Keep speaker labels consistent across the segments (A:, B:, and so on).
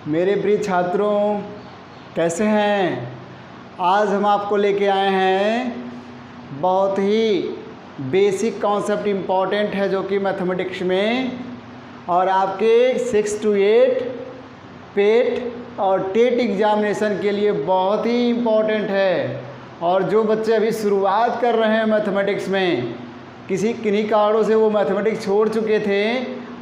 A: मेरे प्रिय छात्रों, कैसे हैं? आज हम आपको लेके आए हैं बहुत ही बेसिक कॉन्सेप्ट इम्पॉर्टेंट है जो कि मैथमेटिक्स में और आपके 6 to 8 पेट और टेट एग्जामिनेशन के लिए बहुत ही इम्पॉर्टेंट है। और जो बच्चे अभी शुरुआत कर रहे हैं मैथमेटिक्स में, किन्हीं कारणों से वो मैथमेटिक्स छोड़ चुके थे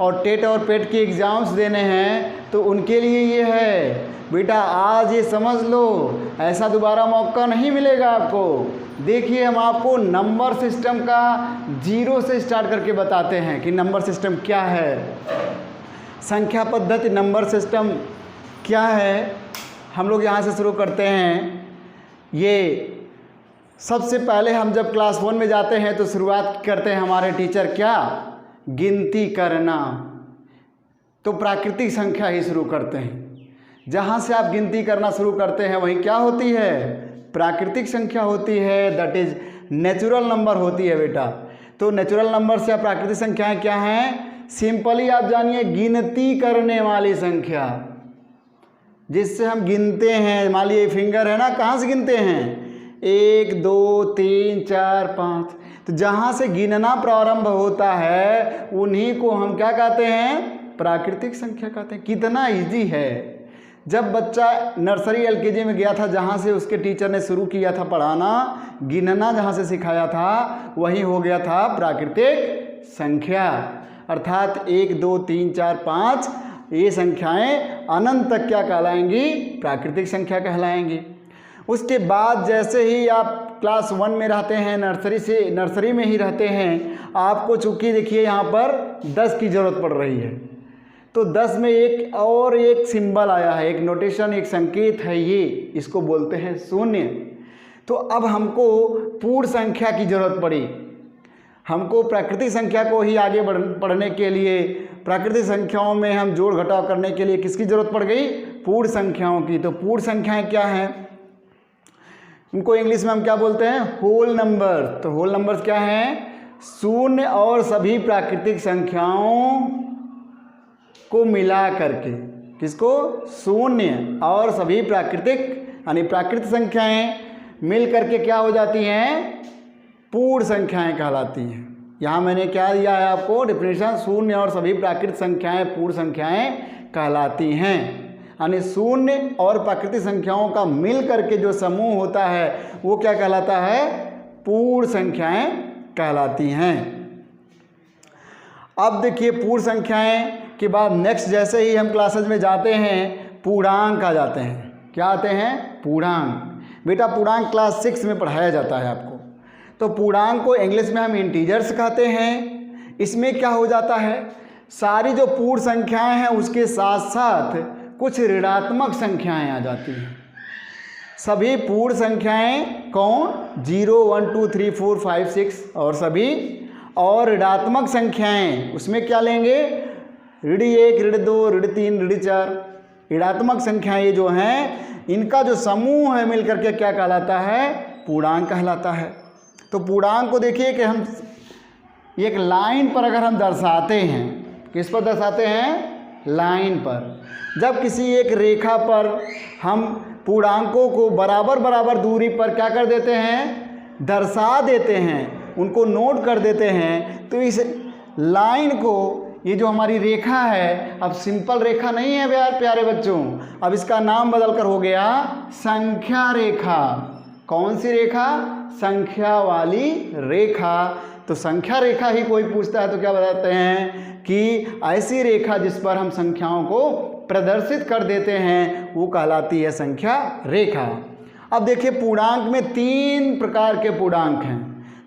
A: और टेट और पेट के एग्ज़ाम्स देने हैं, तो उनके लिए ये है बेटा, आज ये समझ लो, ऐसा दोबारा मौका नहीं मिलेगा आपको। देखिए, हम आपको नंबर सिस्टम का जीरो से स्टार्ट करके बताते हैं कि नंबर सिस्टम क्या है, संख्या पद्धति नंबर सिस्टम क्या है। हम लोग यहाँ से शुरू करते हैं। ये सबसे पहले हम जब क्लास 1 में जाते हैं तो शुरुआत करते हैं हमारे टीचर क्या, गिनती करना। तो प्राकृतिक संख्या ही शुरू करते हैं। जहाँ से आप गिनती करना शुरू करते हैं वहीं क्या होती है, प्राकृतिक संख्या होती है, दैट इज नेचुरल नंबर होती है बेटा। तो नेचुरल नंबर से प्राकृतिक संख्याएं क्या हैं? सिंपली आप जानिए, गिनती करने वाली संख्या, जिससे हम गिनते हैं। मान लीजिए फिंगर है ना, कहाँ से गिनते हैं? 1 2 3 4 5। तो जहाँ से गिनना प्रारंभ होता है उन्हीं को हम क्या कहते हैं? प्राकृतिक संख्या कहते हैं। कितना इजी है। जब बच्चा नर्सरी एलकेजी में गया था, जहाँ से उसके टीचर ने शुरू किया था पढ़ाना, गिनना जहाँ से सिखाया था, वही हो गया था प्राकृतिक संख्या। अर्थात 1 2 3 4 5 ये संख्याएं अनंत तक क्या कहलाएंगी? प्राकृतिक संख्या कहलाएंगी। उसके बाद जैसे ही आप क्लास 1 में रहते हैं, नर्सरी में ही रहते हैं, आपको चूँकि देखिए यहाँ पर 10 की ज़रूरत पड़ रही है, तो 10 में एक सिंबल आया है, एक नोटेशन, एक संकेत है, ये इसको बोलते हैं शून्य। तो अब हमको पूर्ण संख्या की ज़रूरत पड़ी। हमको प्राकृतिक संख्या को ही आगे पढ़ने के लिए, प्राकृतिक संख्याओं में हम जोड़ घटाव करने के लिए किसकी ज़रूरत पड़ गई? पूर्ण संख्याओं की। तो पूर्ण संख्याएं क्या हैं? उनको इंग्लिश में हम क्या बोलते हैं? Whole number. तो होल नंबर्स क्या हैं? शून्य और सभी प्राकृतिक संख्याओं को मिला करके, किसको? शून्य और सभी प्राकृतिक यानी प्राकृतिक संख्याएं मिल करके क्या हो जाती हैं? पूर्ण संख्याएं कहलाती हैं। यहाँ मैंने क्या दिया है आपको डेफिनेशन? शून्य और सभी प्राकृतिक संख्याएं पूर्ण संख्याएं कहलाती हैं। यानी शून्य और प्राकृतिक संख्याओं का मिल करके जो समूह होता है वो क्या कहलाता है? पूर्ण संख्याएं कहलाती हैं। अब देखिए, पूर्ण संख्याएं के बाद नेक्स्ट जैसे ही हम क्लासेज में जाते हैं, पूर्णांक आ जाते हैं। क्या आते हैं? पूर्णांक। बेटा पूर्णांक क्लास 6 में पढ़ाया जाता है आपको। तो पूर्णांक को इंग्लिश में हम इंटीजर्स कहते हैं। इसमें क्या हो जाता है, सारी जो पूर्ण संख्याएं हैं उसके साथ साथ कुछ ऋणात्मक संख्याएं आ जाती हैं। सभी पूर्ण संख्याएं कौन? 0 1 2 3 4 5 6 और सभी, और ऋणात्मक संख्याएं उसमें क्या लेंगे? ऋण 1 ऋण 2 ऋण 3 ऋण 4। ऋणात्मक संख्याएं ये जो हैं, इनका जो समूह है मिलकर के क्या कहलाता है? पूर्णांक कहलाता है। तो पूर्णांक को देखिए कि हम एक लाइन पर अगर हम दर्शाते हैं, किस पर दर्शाते हैं? लाइन पर। जब किसी एक रेखा पर हम पूर्णांकों को बराबर बराबर दूरी पर क्या कर देते हैं? दर्शा देते हैं, उनको नोट कर देते हैं। तो इस लाइन को, ये जो हमारी रेखा है, अब सिंपल रेखा नहीं है यार प्यारे बच्चों, अब इसका नाम बदलकर हो गया संख्या रेखा। कौन सी रेखा? संख्या वाली रेखा। तो संख्या रेखा ही कोई पूछता है तो क्या बताते हैं कि ऐसी रेखा जिस पर हम संख्याओं को प्रदर्शित कर देते हैं वो कहलाती है संख्या रेखा। अब देखिए, पूर्णांक में 3 प्रकार के पूर्णांक हैं,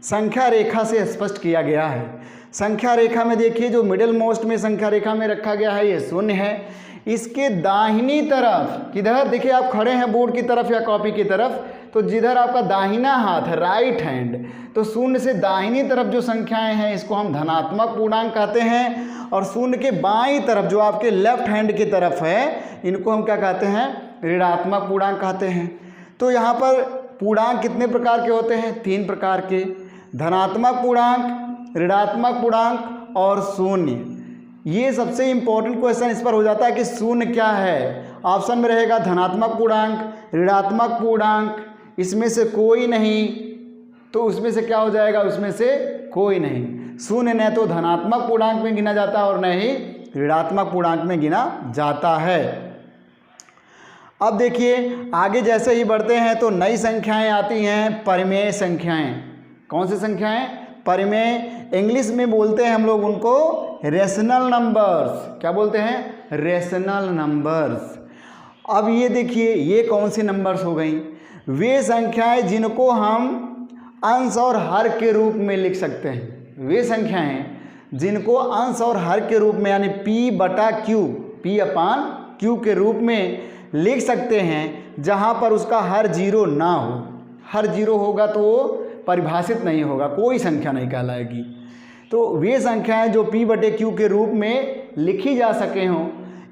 A: संख्या रेखा से स्पष्ट किया गया है। संख्या रेखा में देखिए, जो मिडिल मोस्ट में संख्या रेखा में रखा गया है ये शून्य है। इसके दाहिनी तरफ, किधर देखिए आप खड़े हैं बोर्ड की तरफ या कॉपी की तरफ, तो जिधर आपका दाहिना हाथ है, राइट हैंड, तो शून्य से दाहिनी तरफ जो संख्याएं हैं इसको हम धनात्मक पूर्णांक कहते हैं। और शून्य के बाईं तरफ जो आपके लेफ्ट हैंड की तरफ है, इनको हम क्या कहते हैं? ऋणात्मक पूर्णांक कहते हैं। तो यहाँ पर पूर्णांक कितने प्रकार के होते हैं? 3 प्रकार के, धनात्मक पूर्णांक, ऋणात्मक पूर्णांक और शून्य। ये सबसे इम्पोर्टेंट क्वेश्चन इस पर हो जाता है कि शून्य क्या है। ऑप्शन में रहेगा धनात्मक पूर्णांक, ऋणात्मक पूर्णांक, इसमें से कोई नहीं, तो उसमें से क्या हो जाएगा, उसमें से कोई नहीं। शून्य न तो धनात्मक पूर्णांक में गिना जाता है और न ही ऋणात्मक पूर्णांक में गिना जाता है। अब देखिए आगे जैसे ही बढ़ते हैं तो नई संख्याएं आती हैं, परिमेय संख्याएं। कौन सी संख्याएं? परिमेय। इंग्लिश में बोलते हैं हम लोग उनको रेशनल नंबर्स। क्या बोलते हैं? Rational numbers. अब ये देखिए ये कौन सी नंबर्स हो गई? वे संख्याएं जिनको हम अंश और हर के रूप में लिख सकते हैं। वे संख्याएं जिनको अंश और हर के रूप में यानी P/Q, P/Q के रूप में लिख सकते हैं, जहां पर उसका हर जीरो ना हो। हर जीरो होगा तो वो परिभाषित नहीं होगा, कोई संख्या नहीं कहलाएगी। तो वे संख्याएं जो P/Q के रूप में लिखी जा सके हों,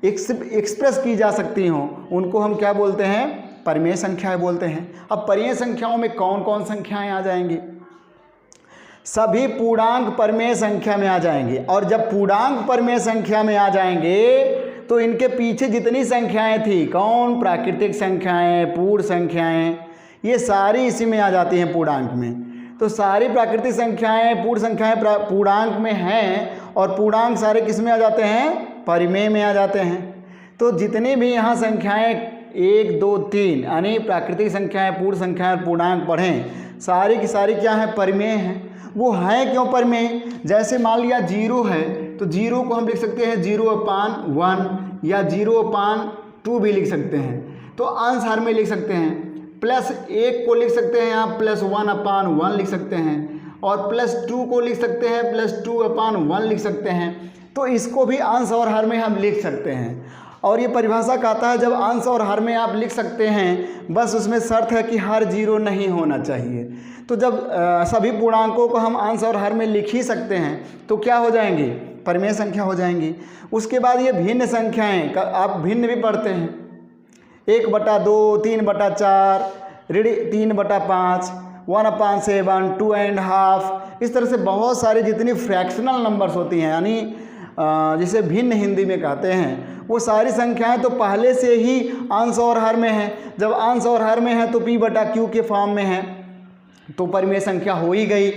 A: एक्सप्रेस की जा सकती हों, उनको हम क्या बोलते हैं? परिमेय संख्याएं बोलते हैं। अब परिमेय संख्याओं में कौन कौन संख्याएं आ जाएंगी? सभी पूर्णांक परिमेय संख्या में आ जाएंगे। और जब पूर्णांक परिमेय संख्या में आ जाएंगे तो इनके पीछे जितनी संख्याएं थी, कौन? प्राकृतिक संख्याएं, पूर्ण संख्याएं, ये सारी इसी में आ जाती हैं पूर्णांक में। तो सारी प्राकृतिक संख्याएं, पूर्ण संख्याएं पूर्णांक में हैं और पूर्णांक सारे किस में आ जाते हैं? परिमेय में आ जाते हैं। तो जितनी भी यहाँ संख्याएं 1, 2, 3 यानी प्राकृतिक संख्याएं, पूर्ण संख्याएं और पूर्णांक पढ़ें, सारी की सारी क्या है? परिमेय हैं। वो हैं क्यों परिमेय? जैसे मान लिया 0 है तो 0 को हम लिख सकते हैं 0/1 या 0/2 भी लिख सकते हैं, तो अंश हर में लिख सकते हैं। +1 को लिख सकते हैं आप +1/1 लिख सकते हैं, और +2 को लिख सकते हैं +2/1 लिख सकते हैं। तो इसको भी अंश और हर में हम लिख सकते हैं। और ये परिभाषा कहता है जब अंश और हर में आप लिख सकते हैं, बस उसमें शर्त है कि हर जीरो नहीं होना चाहिए। तो जब सभी पूर्णांकों को हम अंश और हर में लिख ही सकते हैं तो क्या हो जाएंगे? परिमेय संख्या हो जाएंगी। उसके बाद ये भिन्न संख्याएं, आप भिन्न भी पढ़ते हैं, 1/2, 3/4, 3/5, 1/7, 2.5, इस तरह से बहुत सारी जितनी फ्रैक्शनल नंबर्स होती हैं, यानी जिसे भिन्न हिंदी में कहते हैं, वो सारी संख्याएं तो पहले से ही अंश और हर में हैं। जब अंश और हर में है तो P/Q के फॉर्म में है, तो परिमेय संख्या हो ही गई।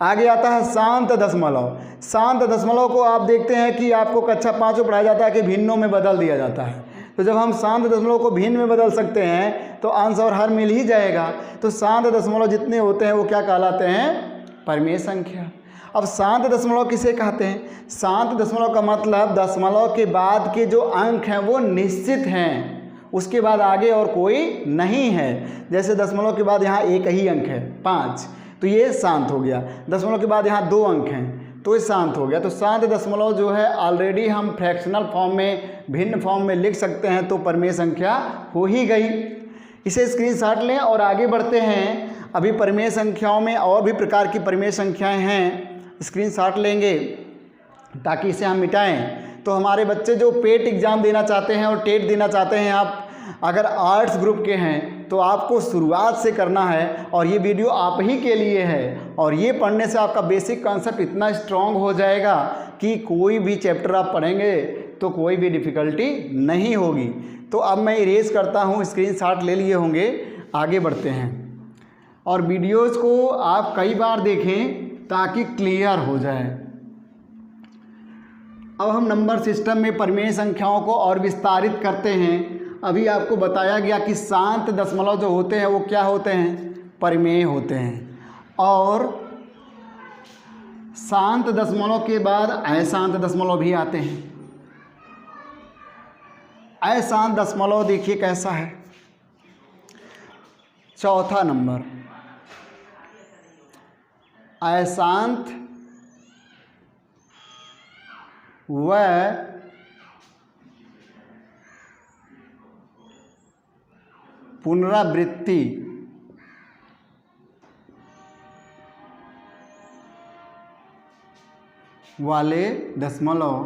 A: आगे आता है शांत दशमलव। शांत दशमलव को आप देखते हैं कि आपको कक्षा 5 में पढ़ाया जाता है कि भिन्नों में बदल दिया जाता है। तो जब हम शांत दशमलव को भिन्न में बदल सकते हैं तो अंश और हर मिल ही जाएगा। तो शांत दशमलव जितने होते हैं वो क्या कहलाते हैं? परिमेय संख्या। अब शांत दशमलव किसे कहते हैं? शांत दशमलव का मतलब दशमलव के बाद के जो अंक हैं वो निश्चित हैं, उसके बाद आगे और कोई नहीं है। जैसे दशमलव के बाद यहाँ एक ही अंक है 5, तो ये शांत हो गया। दशमलव के बाद यहाँ 2 अंक हैं तो ये शांत हो गया। तो शांत दशमलव जो है ऑलरेडी हम फ्रैक्शनल फॉर्म में, भिन्न फॉर्म में लिख सकते हैं, तो परिमेय संख्या हो ही गई। इसे स्क्रीनशॉट लें और आगे बढ़ते हैं। अभी परिमेय संख्याओं में और भी प्रकार की परिमेय संख्याएं हैं, स्क्रीनशॉट लेंगे ताकि इसे हम मिटाएं। तो हमारे बच्चे जो पेट एग्ज़ाम देना चाहते हैं और टेट देना चाहते हैं, आप अगर आर्ट्स ग्रुप के हैं तो आपको शुरुआत से करना है, और ये वीडियो आप ही के लिए है। और ये पढ़ने से आपका बेसिक कॉन्सेप्ट इतना स्ट्रॉन्ग हो जाएगा कि कोई भी चैप्टर आप पढ़ेंगे तो कोई भी डिफ़िकल्टी नहीं होगी। तो अब मैं इरेज करता हूँ, स्क्रीनशॉट ले लिए होंगे, आगे बढ़ते हैं। और वीडियोज़ को आप कई बार देखें ताकि क्लियर हो जाए। अब हम नंबर सिस्टम में परिमेय संख्याओं को और विस्तारित करते हैं। अभी आपको बताया गया कि शांत दशमलव जो होते हैं वो क्या होते हैं? परिमेय होते हैं। और शांत दशमलव के बाद अशांत दशमलव भी आते हैं। अशांत दशमलव देखिए कैसा है, चौथा नंबर। अशांत व पुनरावृत्ति वाले दशमलव,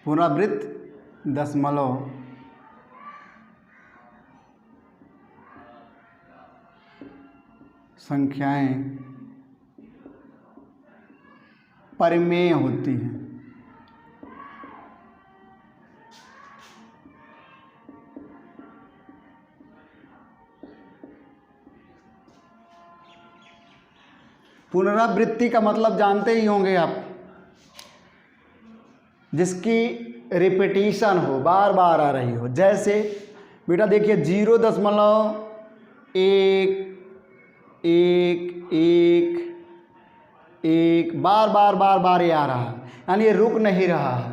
A: पुनरावृत्त दशमलव संख्याएं परिमेय होती हैं। पुनरावृत्ति का मतलब जानते ही होंगे आप, जिसकी रिपीटिशन हो, बार बार आ रही हो। जैसे बेटा देखिए 0.1 बार बार ये आ रहा है, यानी ये रुक नहीं रहा है।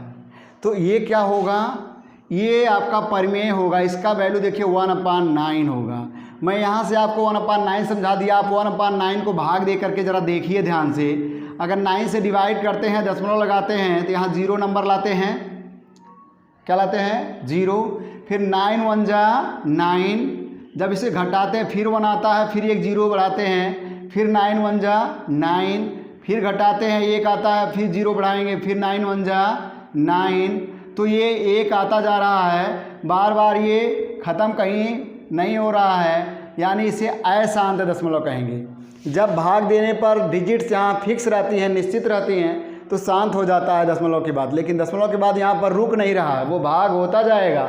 A: तो ये क्या होगा, ये आपका परिमेय होगा। इसका वैल्यू देखिए 1/9 होगा। मैं यहाँ से आपको 1/9 समझा दिया। आप 1/9 को भाग दे करके ज़रा देखिए ध्यान से। अगर 9 से डिवाइड करते हैं, दशमलव लगाते हैं, तो यहाँ 0 नंबर लाते हैं। क्या लाते हैं? 0। फिर 9 1 जा 9। जब इसे घटाते हैं फिर 1 आता है, फिर एक 0 बढ़ाते हैं, फिर 9 1 जा 9। फिर घटाते हैं, 1 आता है, फिर 0 बढ़ाएंगे, फिर 9 1 जा 9। तो ये 1 आता जा रहा है, बार बार ये ख़त्म कहीं नहीं हो रहा है, यानी इसे अशांत दशमलव कहेंगे। जब भाग देने पर डिजिट्स यहाँ फिक्स रहती हैं, निश्चित रहती हैं, तो शांत हो जाता है दशमलव के बाद। लेकिन दशमलव के बाद यहाँ पर रुक नहीं रहा है, वो भाग होता जाएगा।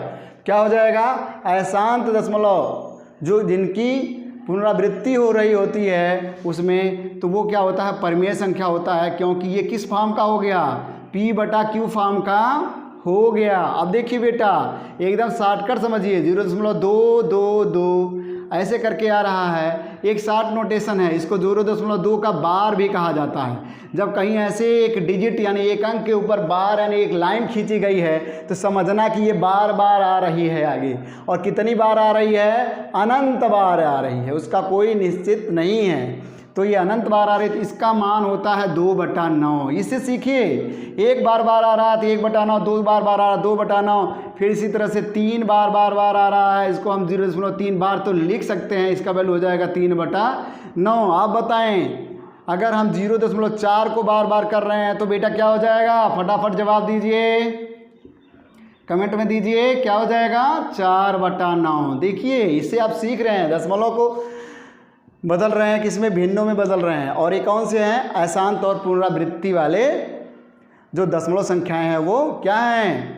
A: क्या हो जाएगा? अशांत दशमलव, जो जिनकी पुनरावृत्ति हो रही होती है उसमें, तो वो क्या होता है? परिमेय संख्या होता है, क्योंकि ये किस फॉर्म का हो गया? P/Q फॉर्म का हो गया। अब देखिए बेटा एकदम शॉर्टकट समझिए, 0.222 ऐसे करके आ रहा है। एक शॉर्ट नोटेशन है, इसको 0.2 का बार भी कहा जाता है। जब कहीं ऐसे एक डिजिट यानी एक अंक के ऊपर बार यानी एक लाइन खींची गई है, तो समझना कि ये बार बार आ रही है आगे। और कितनी बार आ रही है? अनंत बार आ रही है, उसका कोई निश्चित नहीं है। तो ये अनंत बार आ रही है, तो इसका मान होता है 2/9। इससे सीखिए, एक बार आ रहा है तो 1/9, 2 बार आ रहा है 2/9, फिर इसी तरह से 3 बार आ रहा है, इसको हम 0.3 बार तो लिख सकते हैं, इसका वैल्यू हो जाएगा 3/9। आप बताएं, अगर हम 0.4 को बार कर रहे हैं तो बेटा क्या हो जाएगा? फटाफट जवाब दीजिए, कमेंट में दीजिए, क्या हो जाएगा? 4/9। देखिए इससे आप सीख रहे हैं, दशमलव को बदल रहे हैं, किसमें? भिन्नों में बदल रहे हैं। और ये कौन से हैं? अशांत और पुनरावृत्ति वाले जो दशमलव संख्याएं हैं वो क्या हैं?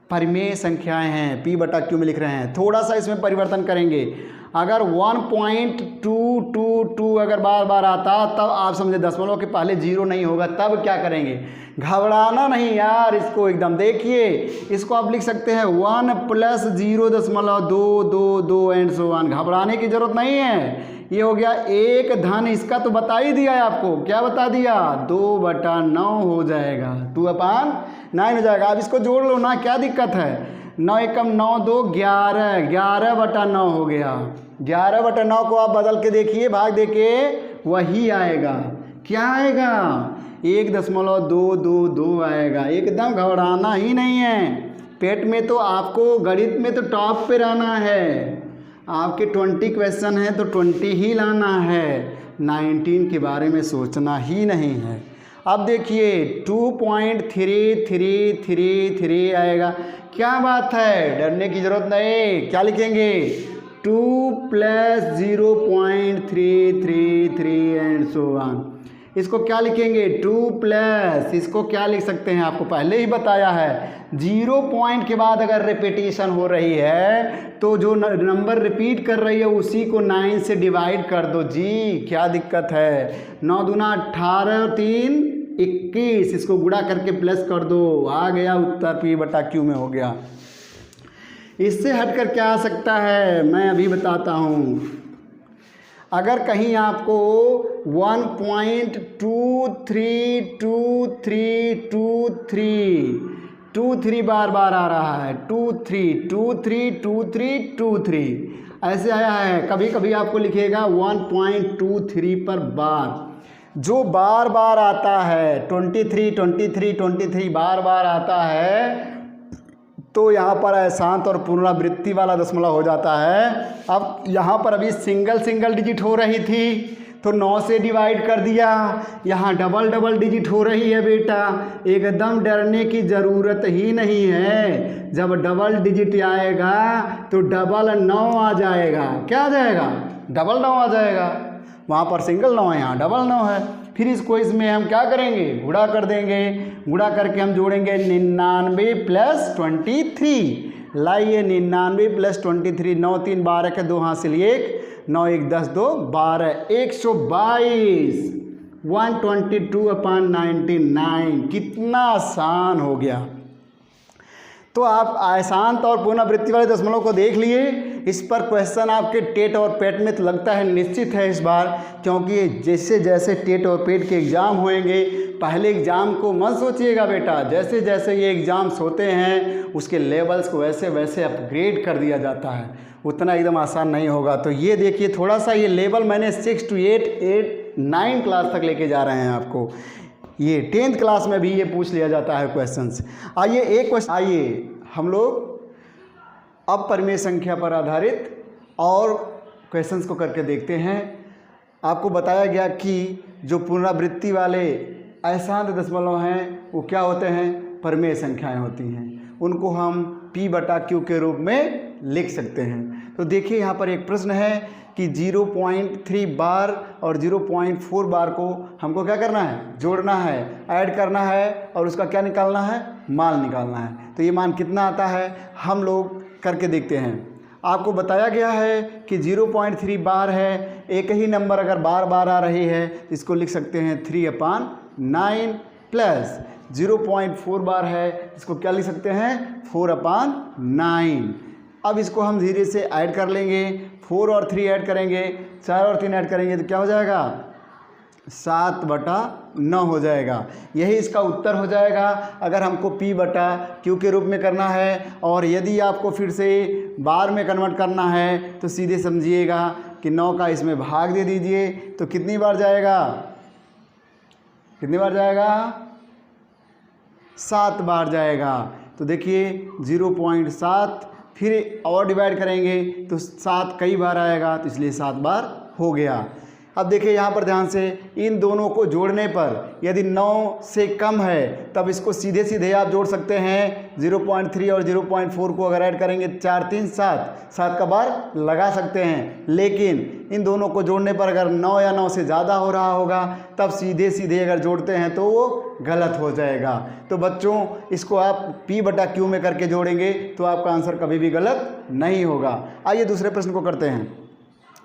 A: परिमेय संख्याएं हैं, P/Q में लिख रहे हैं। थोड़ा सा इसमें परिवर्तन करेंगे। अगर 1.222 अगर बार आता, तब आप समझे दशमलव के पहले 0 नहीं होगा, तब क्या करेंगे? घबराना नहीं यार, इसको एकदम देखिए। इसको आप लिख सकते हैं 1 + 0.222 एंड सो ऑन। घबराने की जरूरत नहीं है। ये हो गया 1 धन, इसका तो बता ही दिया है आपको। क्या बता दिया? 2/9 हो जाएगा, 2/9 हो जाएगा। अब इसको जोड़ लो ना, क्या दिक्कत है? 9 एकम 9 2 11, 11/9 हो गया। 11/9 को आप बदल के देखिए, भाग दे के वही आएगा। क्या आएगा? 1.222 आएगा। एकदम घबराना ही नहीं है। पेट में तो आपको गणित में तो टॉप पे रहना है। आपके 20 क्वेश्चन हैं तो 20 ही लाना है, 19 के बारे में सोचना ही नहीं है। अब देखिए 2.3333 आएगा। क्या बात है, डरने की ज़रूरत नहीं। क्या लिखेंगे? 2 + 0.333 एंड सो ऑन। इसको क्या लिखेंगे? 2 प्लस, इसको क्या लिख सकते हैं? आपको पहले ही बताया है, 0 पॉइंट के बाद अगर रिपीटिशन हो रही है तो जो नंबर रिपीट कर रही है उसी को 9 से डिवाइड कर दो जी। क्या दिक्कत है? 9 दूना 18, 3 21, इसको गुणा करके प्लस कर दो, आ गया उत्तर P/Q में हो गया। इससे हटकर क्या आ सकता है मैं अभी बताता हूँ। अगर कहीं आपको 1.232323 बार आ रहा है, 23 ऐसे आया है। कभी कभी आपको लिखेगा 1.23 पर बार। जो बार आता है 23 बार आता है, तो यहाँ पर अशांत और पुनरावृत्ति वाला दशमलव हो जाता है। अब यहाँ पर अभी सिंगल डिजिट हो रही थी तो 9 से डिवाइड कर दिया। यहाँ डबल डिजिट हो रही है बेटा, एकदम डरने की ज़रूरत ही नहीं है। जब डबल डिजिट आएगा तो 9 आ जाएगा। क्या आ जाएगा? 9 आ जाएगा। वहाँ पर सिंगल 9 है, यहाँ 9 है। फिर इसको इसमें हम क्या करेंगे? गुणा कर देंगे। गुणा करके हम जोड़ेंगे 99 + 23। लाइए 99 + 23, 9 3 12 के 2 हासिल 1, 9 1 10 2 12, 122। 122/99। कितना आसान हो गया। तो आप आसान तौर पुनरावृत्ति वाले दशमलव को देख लिए। इस पर क्वेश्चन आपके टेट और पेट में तो लगता है निश्चित है इस बार, क्योंकि जैसे जैसे टेट और पेट के एग्ज़ाम होंगे, पहले एग्ज़ाम को मत सोचिएगा बेटा, जैसे जैसे ये एग्ज़ाम्स होते हैं उसके लेवल्स को वैसे वैसे अपग्रेड कर दिया जाता है, उतना एकदम आसान नहीं होगा। तो ये देखिए थोड़ा सा ये लेवल मैंने 6 to 8 9 क्लास तक लेके जा रहे हैं आपको। ये 10th क्लास में भी ये पूछ लिया जाता है क्वेश्चंस। आइए एक क्वेश्चन, आइए हम लोग अब परिमेय संख्या पर आधारित और क्वेश्चंस को करके देखते हैं। आपको बताया गया कि जो पुनरावृत्ति वाले अशांत दशमलव हैं वो क्या होते हैं, परिमेय संख्याएं होती हैं, उनको हम P/Q के रूप में लिख सकते हैं। तो देखिए यहाँ पर एक प्रश्न है कि 0.3 बार और 0.4 बार को हमको क्या करना है, जोड़ना है, ऐड करना है और उसका क्या निकालना है, मान निकालना है। तो ये मान कितना आता है हम लोग करके देखते हैं। आपको बताया गया है कि 0.3 बार है, एक ही नंबर अगर बार बार आ रही है तो इसको लिख सकते हैं 3/9 प्लस 0.4 बार है, इसको क्या लिख सकते हैं 4/9। अब इसको हम धीरे से ऐड कर लेंगे, 4 और 3 ऐड करेंगे, 4 और 3 ऐड करेंगे तो क्या हो जाएगा 7/9 हो जाएगा। यही इसका उत्तर हो जाएगा अगर हमको P/Q के रूप में करना है। और यदि आपको फिर से बार में कन्वर्ट करना है तो सीधे समझिएगा कि 9 का इसमें भाग दे दीजिए तो कितनी बार जाएगा, कितनी बार जाएगा 7 बार जाएगा। तो देखिए 0.7 फिर और डिवाइड करेंगे तो 7 कई बार आएगा, तो इसलिए 7 बार हो गया। अब देखिए यहाँ पर ध्यान से, इन दोनों को जोड़ने पर यदि 9 से कम है तब इसको सीधे सीधे आप जोड़ सकते हैं। 0.3 और 0.4 को अगर ऐड करेंगे 4 3 7 7 का बार लगा सकते हैं। लेकिन इन दोनों को जोड़ने पर अगर 9 या 9 से ज़्यादा हो रहा होगा तब सीधे सीधे अगर जोड़ते हैं तो वो गलत हो जाएगा। तो बच्चों इसको आप P/Q में करके जोड़ेंगे तो आपका आंसर कभी भी गलत नहीं होगा। आइए दूसरे प्रश्न को करते हैं।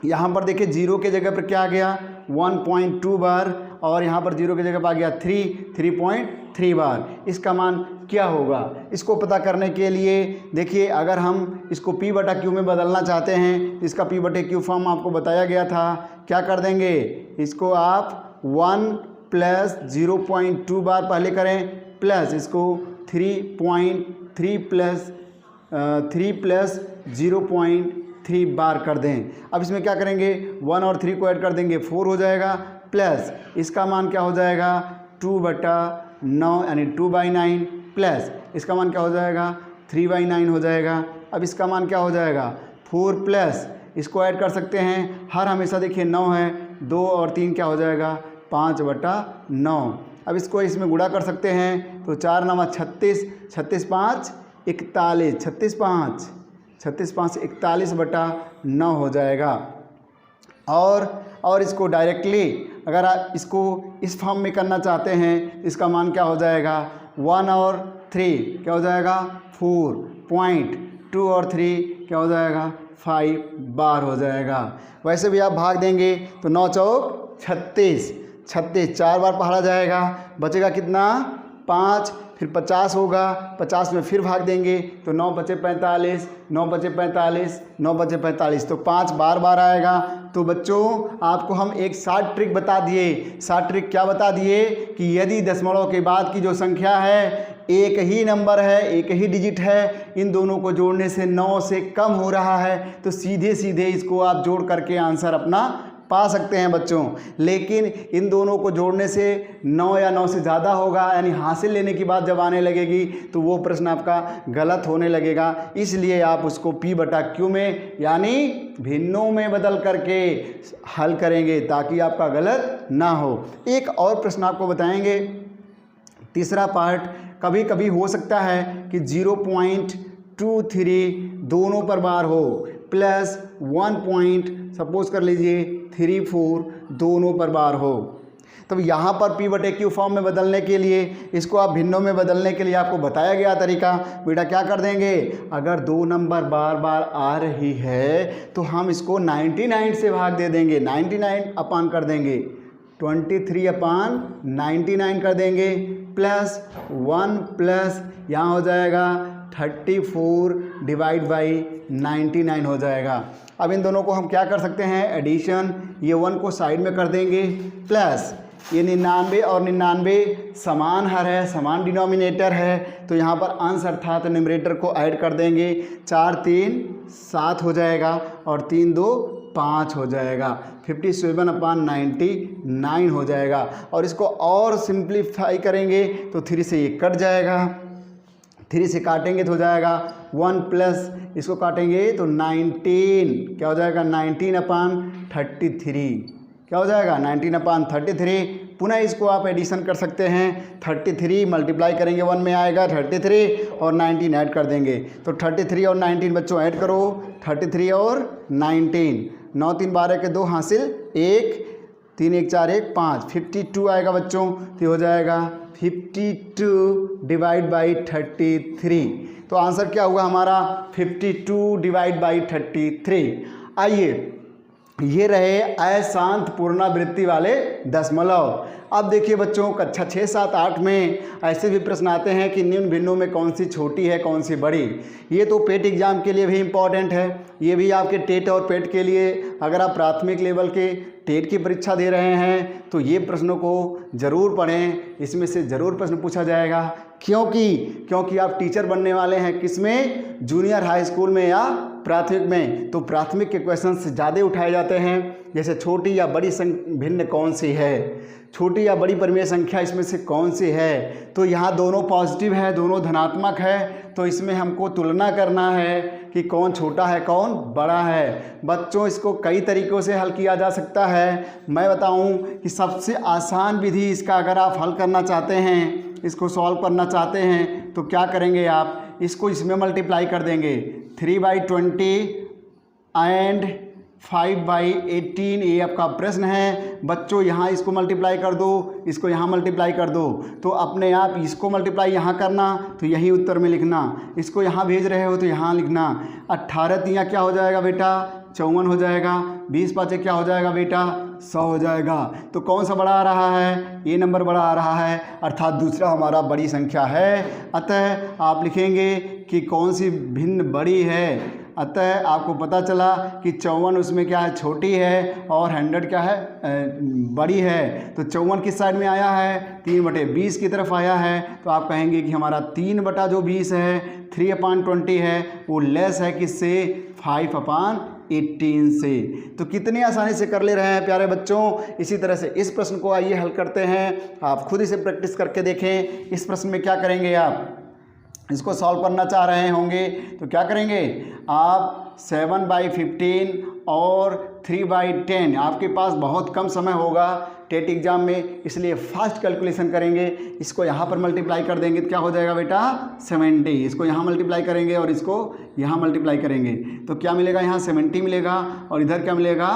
A: यहाँ पर देखिए 0 के जगह पर क्या आ गया 1.2 बार और यहाँ पर 0 की जगह पर आ गया 3.3 बार। इसका मान क्या होगा, इसको पता करने के लिए देखिए अगर हम इसको P/Q में बदलना चाहते हैं, इसका P/Q फॉर्म आपको बताया गया था। क्या कर देंगे, इसको आप 1 प्लस 0.2 बार पहले करें प्लस इसको 3.3 प्लस 0.3 बार कर दें। अब इसमें क्या करेंगे 1 और 3 को ऐड कर देंगे 4 हो जाएगा, प्लस इसका मान क्या हो जाएगा 2/9 यानी 2/9 प्लस इसका मान क्या हो जाएगा 3/9 हो जाएगा। अब इसका मान क्या हो जाएगा 4 प्लस इसको ऐड कर सकते हैं, हर हमेशा देखिए 9 है, 2 और 3 क्या हो जाएगा 5/9। अब इसको इसमें गुणा कर सकते हैं तो 4 9 36, 36 5 41, 36 5 41/9 हो जाएगा। और इसको डायरेक्टली अगर आप इसको इस फॉर्म में करना चाहते हैं इसका मान क्या हो जाएगा 1 और 3 क्या हो जाएगा 4.2 और 3 क्या हो जाएगा 5 बार हो जाएगा। वैसे भी आप भाग देंगे तो 9 चौक 36, 4 बार पढ़ा जाएगा, बचेगा कितना 5, फिर 50 होगा, 50 में फिर भाग देंगे तो 9 बचे 45, 9 बचे 45, 9 बचे 45 तो 5 बार बार आएगा। तो बच्चों आपको हम एक शॉर्ट ट्रिक बता दिए। शॉर्ट ट्रिक क्या बता दिए कि यदि दशमलव के बाद की जो संख्या है एक ही नंबर है, एक ही डिजिट है, इन दोनों को जोड़ने से 9 से कम हो रहा है तो सीधे सीधे इसको आप जोड़ करके आंसर अपना पा सकते हैं बच्चों। लेकिन इन दोनों को जोड़ने से 9 या 9 से ज़्यादा होगा यानी हासिल लेने की बात जब आने लगेगी तो वो प्रश्न आपका गलत होने लगेगा। इसलिए आप उसको P/Q में यानी भिन्नों में बदल करके हल करेंगे ताकि आपका गलत ना हो। एक और प्रश्न आपको बताएंगे, तीसरा पार्ट। कभी कभी हो सकता है कि 0.23 दोनों पर बार हो प्लस 1 सपोज कर लीजिए 34 दोनों पर बार हो। तब यहाँ पर P/Q फॉर्म में बदलने के लिए इसको आप भिन्नों में बदलने के लिए आपको बताया गया तरीका। बेटा क्या कर देंगे, अगर 2 नंबर बार बार आ रही है तो हम इसको 99 से भाग दे देंगे, 99 अपान कर देंगे। 23/99 कर देंगे, प्लस 1 प्लस यहाँ हो जाएगा 34/99 हो जाएगा। अब इन दोनों को हम क्या कर सकते हैं, एडिशन, ये 1 को साइड में कर देंगे, प्लस ये 99 और 99 समान हर है, समान डिनोमिनेटर है, तो यहाँ पर अंश अर्थात न्यूमरेटर को ऐड कर देंगे। 4 3 7 हो जाएगा और 3 2 5 हो जाएगा, 57/99 हो जाएगा। और इसको और सिंप्लीफाई करेंगे तो 3 से ये कट जाएगा, 3 से काटेंगे तो हो जाएगा 1 प्लस इसको काटेंगे तो 19, क्या हो जाएगा 19/33, क्या हो जाएगा 19/33। पुनः इसको आप एडिशन कर सकते हैं, 33 मल्टीप्लाई करेंगे 1 में आएगा 33 और 19 ऐड कर देंगे, तो 33 और 19 बच्चों ऐड करो, 33 और 19, 9 3 12 के 2 हासिल 1, 3 1 4 1 5, 52 आएगा बच्चों, तो हो जाएगा 52/33। तो आंसर क्या हुआ हमारा 52/33। आइए, ये रहे अशांत पुनरावृत्ति वाले दशमलव। अब देखिए बच्चों, कक्षा 6 7 8 में ऐसे भी प्रश्न आते हैं कि निम्न भिन्नों में कौन सी छोटी है कौन सी बड़ी। ये तो पेट एग्जाम के लिए भी इम्पॉर्टेंट है, ये भी आपके टेट और पेट के लिए, अगर आप प्राथमिक लेवल के टेट की परीक्षा दे रहे हैं तो ये प्रश्नों को ज़रूर पढ़ें, इसमें से ज़रूर प्रश्न पूछा जाएगा। क्योंकि आप टीचर बनने वाले हैं किसमें, जूनियर हाई स्कूल में या प्राथमिक में, तो प्राथमिक के क्वेश्चन ज़्यादा उठाए जाते हैं। जैसे छोटी या बड़ी भिन्न कौन सी है, छोटी या बड़ी परिमेय संख्या इसमें से कौन सी है, तो यहाँ दोनों पॉजिटिव है, दोनों धनात्मक है, तो इसमें हमको तुलना करना है कि कौन छोटा है कौन बड़ा है। बच्चों, इसको कई तरीक़ों से हल किया जा सकता है। मैं बताऊं कि सबसे आसान विधि इसका, अगर आप हल करना चाहते हैं, इसको सॉल्व करना चाहते हैं, तो क्या करेंगे आप, इसको इसमें मल्टीप्लाई कर देंगे, 3/20 एंड 5/18। ये आपका प्रश्न है बच्चों, यहाँ इसको मल्टीप्लाई कर दो, इसको यहाँ मल्टीप्लाई कर दो, तो अपने आप इसको मल्टीप्लाई यहाँ करना तो यही उत्तर में लिखना, इसको यहाँ भेज रहे हो तो यहाँ लिखना। 18 3 क्या हो जाएगा बेटा 54 हो जाएगा, 20 5 क्या हो जाएगा बेटा 100 हो जाएगा। तो कौन सा बड़ा आ रहा है, ये नंबर बड़ा आ रहा है, अर्थात दूसरा हमारा बड़ी संख्या है। अतः आप लिखेंगे कि कौन सी भिन्न बड़ी है। अतः आपको पता चला कि 54 उसमें क्या है, छोटी है, और 100 क्या है, बड़ी है। तो 54 किस साइड में आया है, 3/20 की तरफ आया है, तो आप कहेंगे कि हमारा 3/20 है, 3/20 है, वो लेस है किससे, 5/18 से। तो कितनी आसानी से कर ले रहे हैं प्यारे बच्चों। इसी तरह से इस प्रश्न को आइए हल करते हैं, आप खुद इसे प्रैक्टिस करके देखें। इस प्रश्न में क्या करेंगे, आप इसको सॉल्व करना चाह रहे होंगे तो क्या करेंगे आप, 7/15 और 3/10। आपके पास बहुत कम समय होगा टेट एग्जाम में, इसलिए फास्ट कैलकुलेशन करेंगे। इसको यहाँ पर मल्टीप्लाई कर देंगे तो क्या हो जाएगा बेटा 70, इसको यहाँ मल्टीप्लाई करेंगे और इसको यहाँ मल्टीप्लाई करेंगे तो क्या मिलेगा, यहाँ 70 मिलेगा और इधर क्या मिलेगा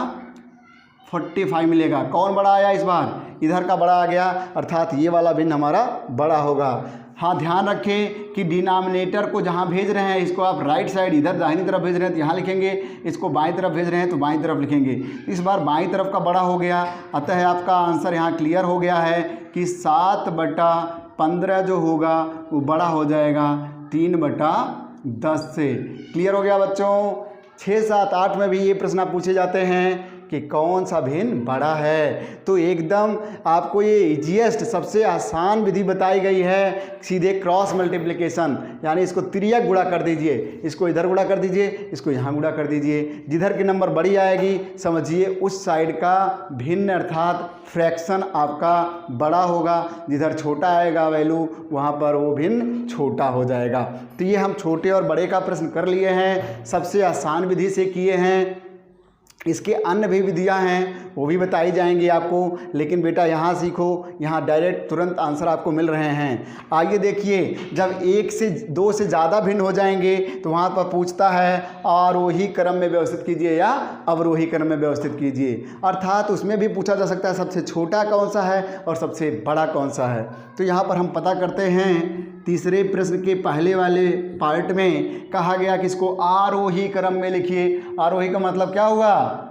A: 45 मिलेगा। कौन बड़ा आया इस बार, इधर का बड़ा आ गया, अर्थात ये वाला भिन्न हमारा बड़ा होगा। हाँ, ध्यान रखें कि डिनोमिनेटर को जहाँ भेज रहे हैं इसको आप राइट साइड, इधर दाहिनी तरफ भेज रहे हैं तो यहाँ लिखेंगे, इसको बाईं तरफ भेज रहे हैं तो बाईं तरफ लिखेंगे। इस बार बाईं तरफ का बड़ा हो गया, अतः आपका आंसर यहाँ क्लियर हो गया है कि 7/15 जो होगा वो बड़ा हो जाएगा 3/10 से। क्लियर हो गया बच्चों। 6 7 8 में भी ये प्रश्न पूछे जाते हैं कि कौन सा भिन्न बड़ा है, तो एकदम आपको ये इजीएस्ट सबसे आसान विधि बताई गई है, सीधे क्रॉस मल्टीप्लिकेशन, यानी इसको तिर्यक गुणा कर दीजिए, इसको इधर गुणा कर दीजिए, इसको यहाँ गुणा कर दीजिए। जिधर की नंबर बड़ी आएगी समझिए उस साइड का भिन्न अर्थात फ्रैक्शन आपका बड़ा होगा, जिधर छोटा आएगा वैल्यू वहाँ पर वो भिन्न छोटा हो जाएगा। तो ये हम छोटे और बड़े का प्रश्न कर लिए हैं, सबसे आसान विधि से किए हैं। इसके अन्य भी विधियां हैं वो भी बताई जाएंगी आपको, लेकिन बेटा यहाँ सीखो, यहाँ डायरेक्ट तुरंत आंसर आपको मिल रहे हैं। आइए देखिए, जब 1 से 2 से ज़्यादा भिन्न हो जाएंगे तो वहाँ पर पूछता है आरोही क्रम में व्यवस्थित कीजिए या अवरोही क्रम में व्यवस्थित कीजिए, अर्थात उसमें भी पूछा जा सकता है सबसे छोटा कौन सा है और सबसे बड़ा कौन सा है। तो यहाँ पर हम पता करते हैं, तीसरे प्रश्न के पहले वाले पार्ट में कहा गया कि इसको आरोही क्रम में लिखिए। आरोही का मतलब क्या हुआ,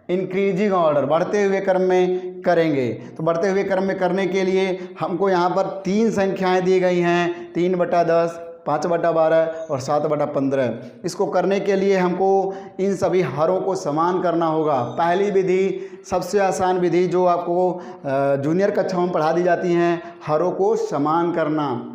A: इंक्रीजिंग ऑर्डर, बढ़ते हुए क्रम में करेंगे। तो बढ़ते हुए क्रम में करने के लिए हमको यहाँ पर 3 संख्याएं दी गई हैं, 3/10, 5/12 और 7/15। इसको करने के लिए हमको इन सभी हरों को समान करना होगा। पहली विधि, सबसे आसान विधि जो आपको जूनियर कक्षाओं में पढ़ा दी जाती हैं, हरों को समान करना।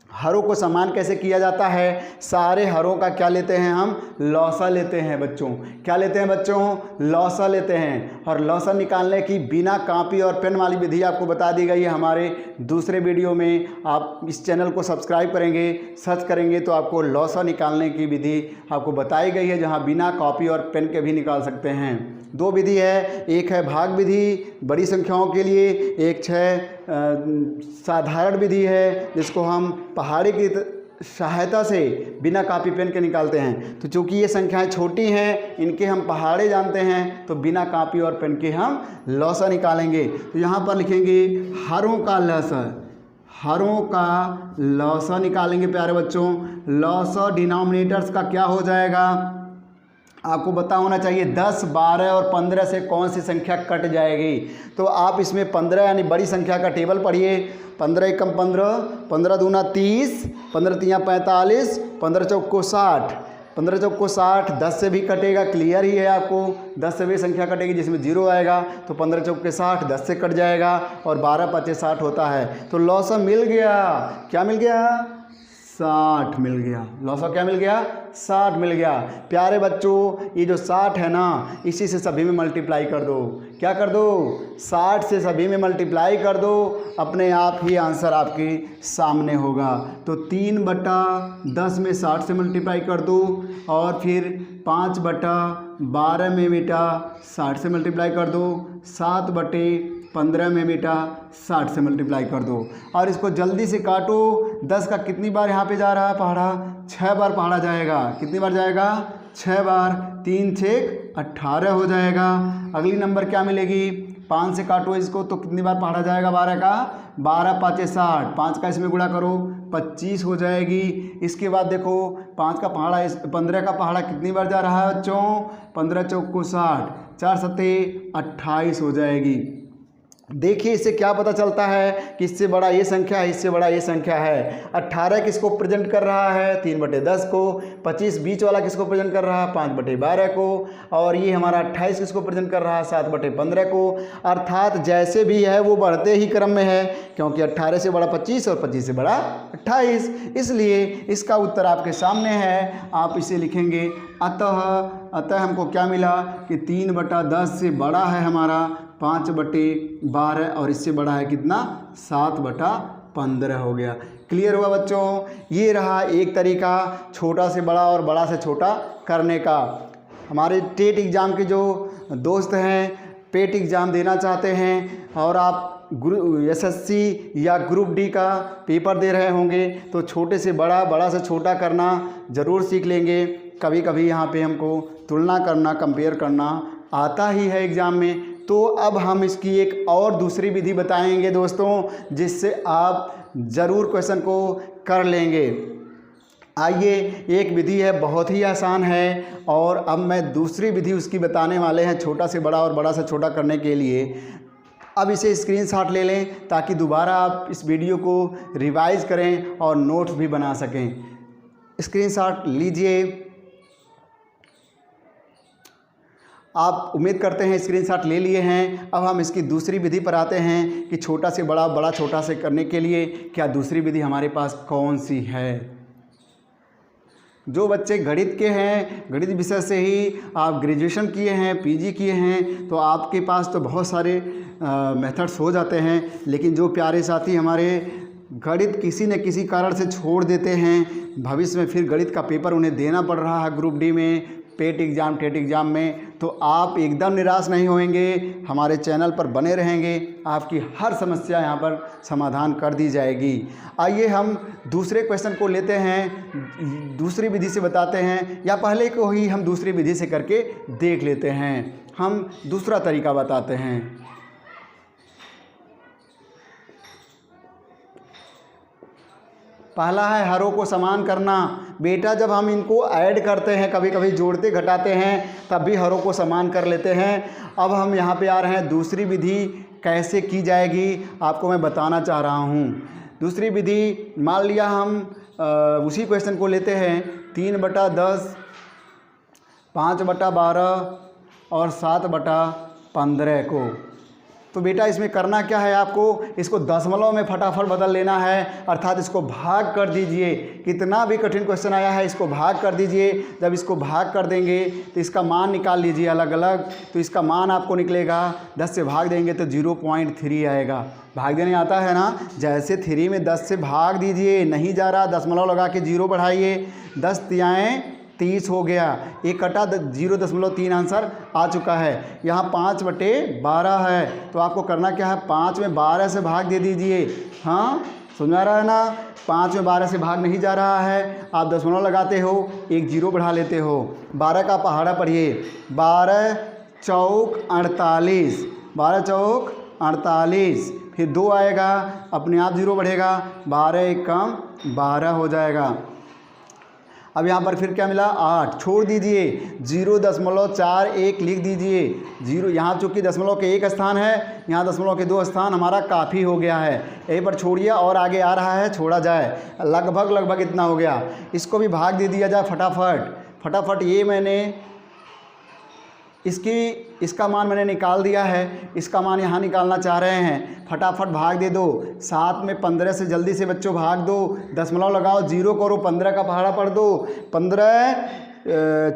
A: हरों को समान कैसे किया जाता है? सारे हरों का क्या लेते हैं हम? लौसा लेते हैं बच्चों। क्या लेते हैं बच्चों? लौसा लेते हैं। और लौसा निकालने की बिना कॉपी और पेन वाली विधि आपको बता दी गई है हमारे दूसरे वीडियो में। आप इस चैनल को सब्सक्राइब करेंगे, सर्च करेंगे तो आपको लौसा निकालने की विधि आपको बताई गई है, जहाँ बिना कॉपी और पेन के भी निकाल सकते हैं। 2 विधि है, एक है भाग विधि बड़ी संख्याओं के लिए, एक है साधारण विधि है जिसको हम पहाड़ी की सहायता से बिना कॉपी पेन के निकालते हैं। तो चूंकि ये संख्याएं छोटी हैं, इनके हम पहाड़े जानते हैं, तो बिना कॉपी और पेन के हम लौसा निकालेंगे। तो यहाँ पर लिखेंगे हरों का लौसा, हरों का लौसा निकालेंगे प्यारे बच्चों। लौसा डिनोमिनेटर्स का क्या हो जाएगा? आपको पता होना चाहिए 10, 12 और 15 से कौन सी संख्या कट जाएगी। तो आप इसमें 15 यानी बड़ी संख्या का टेबल पढ़िए। 15 एकम 15, 15 दूना 30, 15 तियाँ 45, 15 चौको 60, 15 चौको 60, 10 से भी कटेगा, क्लियर ही है आपको। 10 से भी संख्या कटेगी जिसमें 0 आएगा, तो 15 चौके 60, 10 से कट जाएगा और 12 5 60 होता है। तो लौसा मिल गया, क्या मिल गया? 60 मिल गया। लौसा क्या मिल गया? 60 मिल गया। प्यारे बच्चों, ये जो 60 है ना, इसी से सभी में मल्टीप्लाई कर दो। क्या कर दो? 60 से सभी में मल्टीप्लाई कर दो, अपने आप ही आंसर आपके सामने होगा। तो 3/10 में 60 से मल्टीप्लाई कर दो और फिर 5/12 में बेटा 60 से मल्टीप्लाई कर दो, 7/15 में बेटा 60 से मल्टीप्लाई कर दो। और इसको जल्दी से काटो। 10 का कितनी बार यहाँ पे जा रहा है पहाड़ा? 6 बार पहाड़ा जाएगा। कितनी बार जाएगा? 6 बार। 3 6 18 हो जाएगा। अगली नंबर क्या मिलेगी? 5 से काटो इसको तो कितनी बार पहाड़ा जाएगा? 12 का 12 5 60, 5 का इसमें गुणा करो 25 हो जाएगी। इसके बाद देखो 5 का पहाड़ा 15 का पहाड़ा कितनी बार जा रहा है बच्चों? 15 चौको 60, 4 7 28 हो जाएगी। देखिए इससे क्या पता चलता है कि इससे बड़ा ये संख्या है, इससे बड़ा ये संख्या है। 18 किसको प्रेजेंट कर रहा है? 3/10 को। 25 बीच वाला किसको प्रेजेंट कर रहा है? 5/12 को। और ये हमारा 28 किसको प्रेजेंट कर रहा है? 7/15 को। अर्थात जैसे भी है वो बढ़ते ही क्रम में है, क्योंकि 18 से बड़ा 25 और 25 से बड़ा 28, इसलिए इसका उत्तर आपके सामने है। आप इसे लिखेंगे अतः हमको क्या मिला कि 3/10 से बड़ा है हमारा 5/12 और इससे बड़ा है कितना? 7/15 हो गया। क्लियर हुआ बच्चों? ये रहा एक तरीका छोटा से बड़ा और बड़ा से छोटा करने का। हमारे टेट एग्ज़ाम के जो दोस्त हैं, पेट एग्ज़ाम देना चाहते हैं और आप SSC या ग्रुप डी का पेपर दे रहे होंगे, तो छोटे से बड़ा, बड़ा से छोटा करना ज़रूर सीख लेंगे। कभी कभी यहाँ पे हमको तुलना करना, कंपेयर करना आता ही है एग्ज़ाम में। तो अब हम इसकी एक और दूसरी विधि बताएंगे दोस्तों, जिससे आप ज़रूर क्वेश्चन को कर लेंगे। आइए, एक विधि है बहुत ही आसान है और अब मैं दूसरी विधि उसकी बताने वाले हैं, छोटा से बड़ा और बड़ा से छोटा करने के लिए। अब इसे स्क्रीनशॉट ले लें ताकि दोबारा आप इस वीडियो को रिवाइज़ करें और नोट्स भी बना सकें। स्क्रीनशॉट लीजिए। आप उम्मीद करते हैं स्क्रीनशॉट ले लिए हैं। अब हम इसकी दूसरी विधि पर आते हैं कि छोटा से बड़ा, बड़ा छोटा से करने के लिए क्या दूसरी विधि हमारे पास कौन सी है। जो बच्चे गणित के हैं, गणित विषय से ही आप ग्रेजुएशन किए हैं, PG किए हैं, तो आपके पास तो बहुत सारे मेथड्स हो जाते हैं। लेकिन जो प्यारे साथी हमारे गणित किसी न किसी कारण से छोड़ देते हैं, भविष्य में फिर गणित का पेपर उन्हें देना पड़ रहा है ग्रुप डी में, पेट एग्ज़ाम, टेट एग्ज़ाम में, तो आप एकदम निराश नहीं होंगे। हमारे चैनल पर बने रहेंगे, आपकी हर समस्या यहाँ पर समाधान कर दी जाएगी। आइए हम दूसरे क्वेश्चन को लेते हैं, दूसरी विधि से बताते हैं, या पहले को ही हम दूसरी विधि से करके देख लेते हैं। हम दूसरा तरीका बताते हैं। पहला है हरों को समान करना। बेटा जब हम इनको ऐड करते हैं, कभी कभी जोड़ते घटाते हैं, तब भी हरों को समान कर लेते हैं। अब हम यहाँ पे आ रहे हैं दूसरी विधि कैसे की जाएगी आपको मैं बताना चाह रहा हूँ। दूसरी विधि, मान लिया हम उसी क्वेश्चन को लेते हैं 3/10, 5/12 और 7/15 को। तो बेटा इसमें करना क्या है आपको, इसको दशमलव में फटाफट बदल लेना है, अर्थात इसको भाग कर दीजिए। कितना भी कठिन क्वेश्चन आया है इसको भाग कर दीजिए। जब इसको भाग कर देंगे तो इसका मान निकाल लीजिए अलग अलग। तो इसका मान आपको निकलेगा 10 से भाग देंगे तो 0.3 आएगा। भाग देने आता है ना, जैसे 3 में 10 से भाग दीजिए, नहीं जा रहा, दशमलव लगा के 0 बढ़ाइए, 10 तियाएँ 30 हो गया। एक कटा 0.3 आंसर आ चुका है। यहाँ 5/12 है, तो आपको करना क्या है, 5 में 12 से भाग दे दीजिए। हाँ समझ आ रहा है ना, 5 में 12 से भाग नहीं जा रहा है, आप दशमलव लगाते हो, एक 0 बढ़ा लेते हो। 12 का पहाड़ा पढ़िए, 12 चौक 48, 12 चौक 48, फिर 2 आएगा, अपने आप 0 बढ़ेगा, 12 एक कम 12 हो जाएगा। अब यहाँ पर फिर क्या मिला, 8 छोड़ दीजिए, 0.41 लिख दीजिए। 0 यहाँ चूँकि दशमलव के 1 स्थान है, यहाँ दशमलव के 2 स्थान, हमारा काफ़ी हो गया है। यहीं पर छोड़िए और आगे आ रहा है, छोड़ा जाए, लगभग इतना हो गया। इसको भी भाग दे दिया जाए फटाफट। ये मैंने इसका मान मैंने निकाल दिया है, इसका मान यहाँ निकालना चाह रहे हैं, फटाफट भाग दे दो। 7 में 15 से जल्दी से बच्चों भाग दो, दशमलव लगाओ, 0 करो, 15 का पहाड़ा पढ़ दो। 15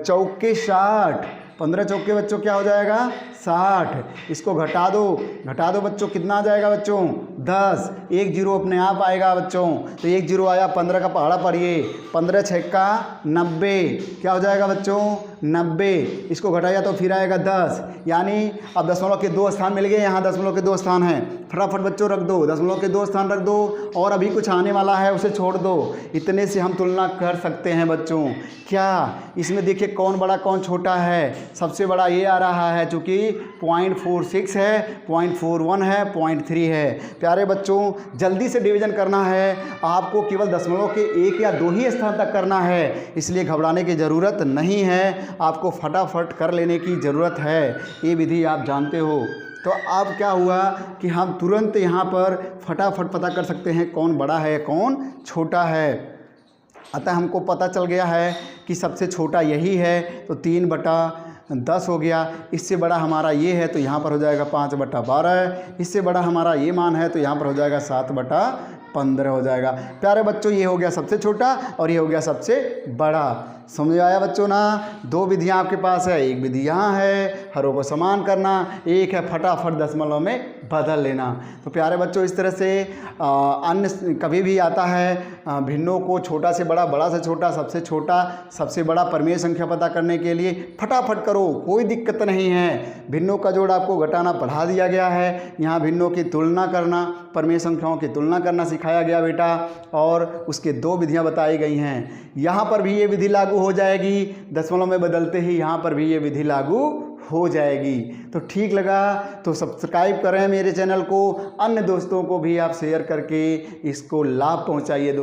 A: चौके 60, 15 चौके बच्चों क्या हो जाएगा, 60। इसको घटा दो बच्चों, कितना आ जाएगा बच्चों, 10। एक 0 अपने आप आएगा बच्चों, तो एक 0 आया, 15 का पहाड़ा पढ़िए, 15 छक्का 90, क्या हो जाएगा बच्चों, 90। इसको घटाया तो फिर आएगा 10, यानी अब दशमलव के 2 स्थान मिल गए, यहाँ दशमलव के 2 स्थान हैं, फटाफट बच्चों रख दो, दशमलव के 2 स्थान रख दो, और अभी कुछ आने वाला है उसे छोड़ दो। इतने से हम तुलना कर सकते हैं बच्चों। क्या इसमें देखिए कौन बड़ा कौन छोटा है, सबसे बड़ा ये आ रहा है, चूँकि 0.46 है, 0.41 है, 0.3 है। प्यारे बच्चों जल्दी से डिवीजन करना है, आपको केवल दशमलव के 1 या 2 ही स्थान तक करना है, इसलिए घबराने की ज़रूरत नहीं है, आपको फटाफट कर लेने की ज़रूरत है। ये विधि आप जानते हो। तो अब क्या हुआ कि हम तुरंत यहाँ पर फटाफट पता कर सकते हैं कौन बड़ा है कौन छोटा है। अतः हमको पता चल गया है कि सबसे छोटा यही है, तो 3/10 हो गया। इससे बड़ा हमारा ये है, तो यहाँ पर हो जाएगा 5/12। इससे बड़ा हमारा ये मान है, तो यहाँ पर हो जाएगा 7/15 हो जाएगा। प्यारे बच्चों ये हो गया सबसे छोटा और ये हो गया सबसे बड़ा। समझ आया बच्चों ना। 2 विधियाँ आपके पास है, एक विधि यहाँ है हरों को समान करना, एक है फटाफट दशमलव में बदल लेना। तो प्यारे बच्चों इस तरह से अन्य कभी भी आता है भिन्नों को छोटा से बड़ा, बड़ा से छोटा, सबसे छोटा सबसे बड़ा परिमेय संख्या पता करने के लिए फटाफट करो, कोई दिक्कत नहीं है। भिन्नों का जोड़ आपको घटाना पढ़ा दिया गया है, यहाँ भिन्नों की तुलना करना, परिमेय संख्याओं की तुलना करना सिखाया गया बेटा, और उसके 2 विधियाँ बताई गई हैं। यहाँ पर भी ये विधि लागू हो जाएगी, दशमलव में बदलते ही यहाँ पर भी ये विधि लागू हो जाएगी। तो ठीक लगा तो सब्सक्राइब करें मेरे चैनल को, अन्य दोस्तों को भी आप शेयर करके इसको लाभ पहुँचाइए।